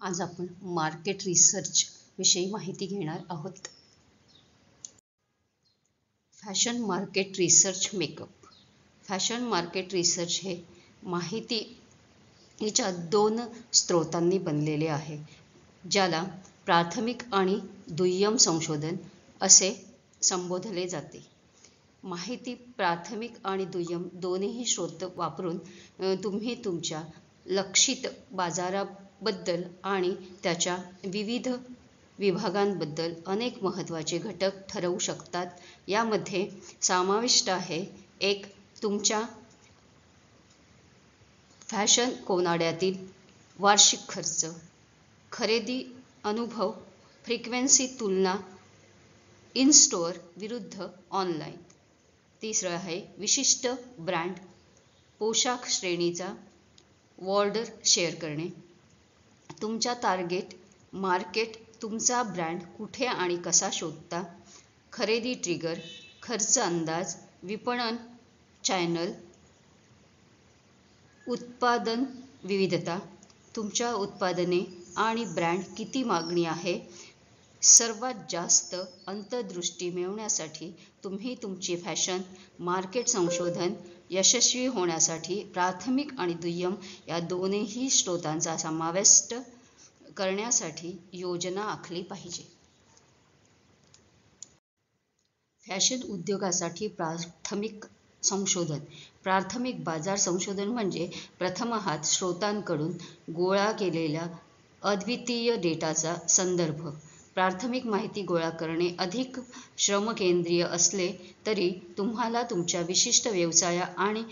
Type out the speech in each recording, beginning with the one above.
आज आपण market research विषयी माहिती घेणार आहोत. Fashion market research makeup. Fashion market research हे माहितीच्या दोन स्रोतांनी बनलेले आहे, ज्याला प्राथमिक आणि दुय्यम संशोधन असे संबोधले जाते. माहिती प्राथमिक आणि दुय्यम दोन्ही स्रोत वापरून तुम्ही तुमच्या लक्षित बाजाराबद्दल आणि त्याच्या विविध विभागांबद्दल अनेक महत्त्वाचे घटक ठरवू शकतात. यामध्ये समाविष्ट आहे एक, तुमच्या फॅशन कोनाड्यातील वार्षिक खर्च, खरेदी अनुभव, फ्रिक्वेन्सी तुलना इन स्टोअर विरुद्ध ऑनलाईन. तिसरं आहे विशिष्ट ब्रँड पोशाख श्रेणीचा वॉर्डर शेअर करणे. तुमच्या टार्गेट मार्केट, तुमचा ब्रँड कुठे आणि कसा शोधता, खरेदी ट्रिगर, खर्च अंदाज, विपणन चॅनल, उत्पादन विविधता, तुमच्या उत्पादने आणि ब्रँड किती मागणी आहे. सर्वात जास्त अंतर्दृष्टी मिळवण्यासाठी तुम्ही तुमचे फॅशन मार्केट संशोधन यशस्वी होण्यासाठी प्राथमिक आणि दुय्यम या दोन्ही स्रोतांचा समावेश करण्यासाठी योजना आखली पाहिजे. फॅशन उद्योगासाठी प्राथमिक संशोधन. प्राथमिक बाजार संशोधन म्हणजे प्रथमतः स्रोतांकडून गोळा केलेल्या अद्वितीय डेटाचा संदर्भ. प्राथमिक माहिती गोळा करणे अधिक श्रमकेंद्रीय असले तरी तुम्हाला तुमच्या विशिष्ट व्यवसाय आणि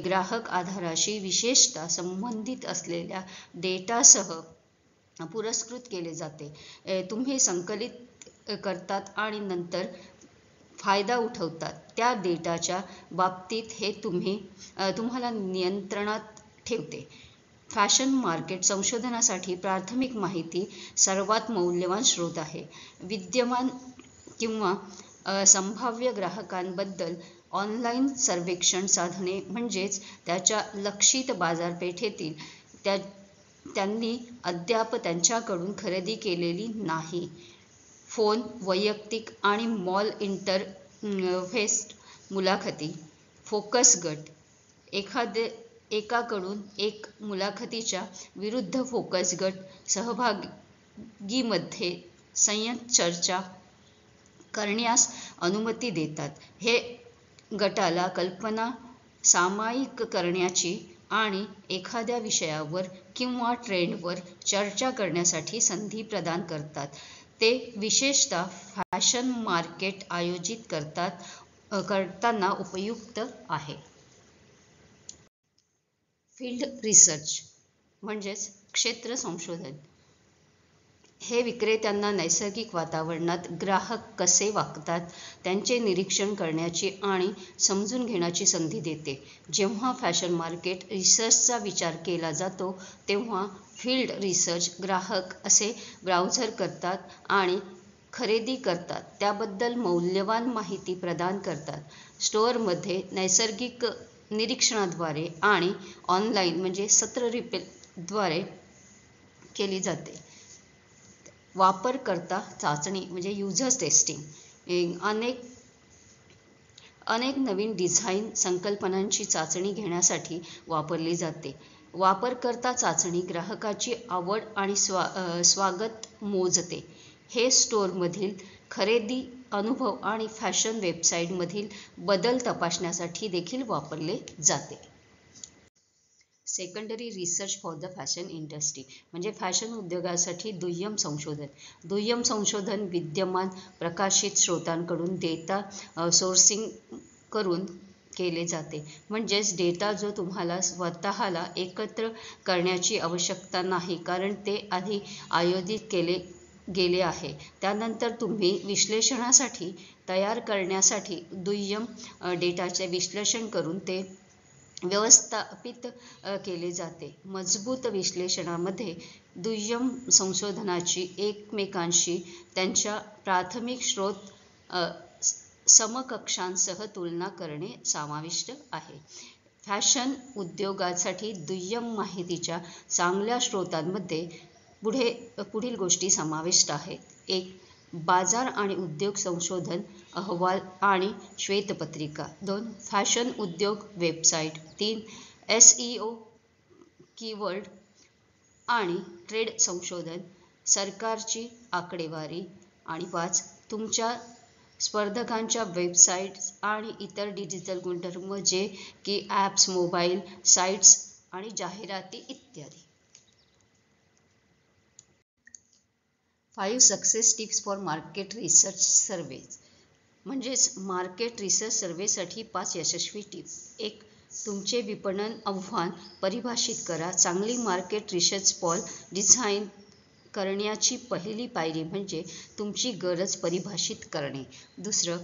ग्राहक आधाराशी विशेषतः संबंधित असलेल्या डेटासह पुरस्कृत केले जाते. तुम्ही संकलित करतात आणि नंतर फायदा उठवतात त्या डेटाच्या बाबतीत हे तुम्हाला नियंत्रणात ठेवते. फॅशन मार्केट संशोधनासाठी प्राथमिक माहिती सर्वात मौल्यवान स्रोत आहे. विद्यमान किंवा संभाव्य ग्राहकांबद्दल ऑनलाईन सर्वेक्षण साधने म्हणजेच त्याच्या लक्षित बाजारपेठेतील त्यांनी अद्याप त्यांच्याकडून खरेदी केलेली नाही. फोन, वैयक्तिक आणि मॉल इंटरफेस मुलाखती, फोकस गट, एकाकडून एक मुलाखतीच्या विरुद्ध फोकस गट सहभागीमध्ये संयत चर्चा करण्यास अनुमती देतात. हे गटाला कल्पना सामायिक करण्याची आणि एखाद्या विषयावर किंवा ट्रेंडवर चर्चा करण्यासाठी संधी प्रदान करतात. ते विशेषतः फॅशन मार्केट आयोजित करताना उपयुक्त आहे. फील्ड रिसर्च म्हणजेच क्षेत्र संशोधन. हे विक्रेत्यांना नैसर्गिक वातावरणात ग्राहक कसे वागतात त्यांचे निरीक्षण करण्याची आणि समजून घेण्याची संधी देते. जेव्हा फॅशन मार्केट रिसर्चचा विचार केला जातो तेव्हा फील्ड रिसर्च ग्राहक कसे ब्राउझर करतात आणि खरेदी करतात त्याबद्दल मौल्यवान माहिती प्रदान करतात. स्टोअरमध्ये नैसर्गिक निरीक्षणाद्वारे आणि ऑनलाईन म्हणजे सत्र रिपेद्वारे केली जाते. वापरकर्ता चाचणी म्हणजे युजर्स टेस्टिंग अनेक नवीन डिझाईन संकल्पनांची चाचणी घेण्यासाठी वापरली जाते. वापरकर्ता चाचणी ग्राहकाची आवड आणि स्वागत मोजते. हे स्टोअरमधील खरेदी अनुभव आणि फॅशन वेबसाईटमधील बदल तपासण्यासाठी देखील वापरले जाते. Secondary research for the fashion industry म्हणजे फॅशन उद्योगासाठी दुय्यम संशोधन. दुय्यम संशोधन विद्यमान प्रकाशित स्रोतांकडून डेटा सोर्सिंग करून केले जाते. म्हणजेच डेटा जो तुम्हाला स्वतःला एकत्र करण्याची आवश्यकता नाही कारण ते आधी आयोजित केले गेले आहे. त्यानंतर तुम्ही विश्लेषणासाठी तयार करण्यासाठी दुय्यम डेटाचे विश्लेषण करून ते व्यवस्थापित केले जाते. मजबूत विश्लेषणामध्ये दुय्यम संशोधनाची एकमेकांशी त्यांच्या प्राथमिक स्रोत समकक्षांसह तुलना करणे समाविष्ट आहे. फॅशन उद्योगासाठी दुय्यम माहितीच्या चांगल्या स्रोतांमध्ये पुढील गोष्टी समाविष्ट आहेत. 1. बाजार आणि उद्योग संशोधन अहवाल आणि श्वेतपत्रिका. 2. फॅशन उद्योग वेबसाईट. 3. SEO कीवर्ड आणि ट्रेड संशोधन, सरकारची आकडेवारी. आणि 5. तुमच्या स्पर्धकांच्या वेबसाईट्स आणि इतर डिजिटल गुणधर्म जे की ॲप्स, मोबाईल साइट्स आणि जाहिराती इत्यादी. 5 success tips for market research surveys. म्हणजेच मार्केट रिसर्च सर्वेसाठी 5 यशस्वी टिप्स. 1. तुमचे विपणन आव्हान परिभाषित करा. चांगली मार्केट रिसर्च पॉल डिझाईन करण्याची पहिली पायरी म्हणजे तुमची गरज परिभाषित करणे. 2.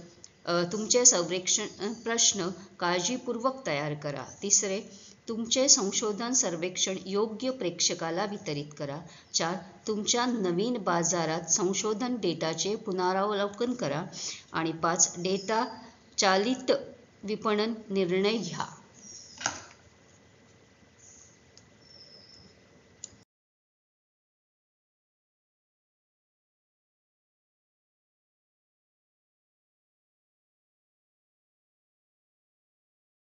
तुमचे सर्वेक्षण प्रश्न काळजीपूर्वक तयार करा. 3. तुमचे संशोधन सर्वेक्षण योग्य प्रेक्षकाला वितरित करा. 4. तुमच्या नवीन बाजारात संशोधन डेटाचे पुनरावलोकन करा. आणि 5. डेटा चालित विपणन निर्णय घ्या.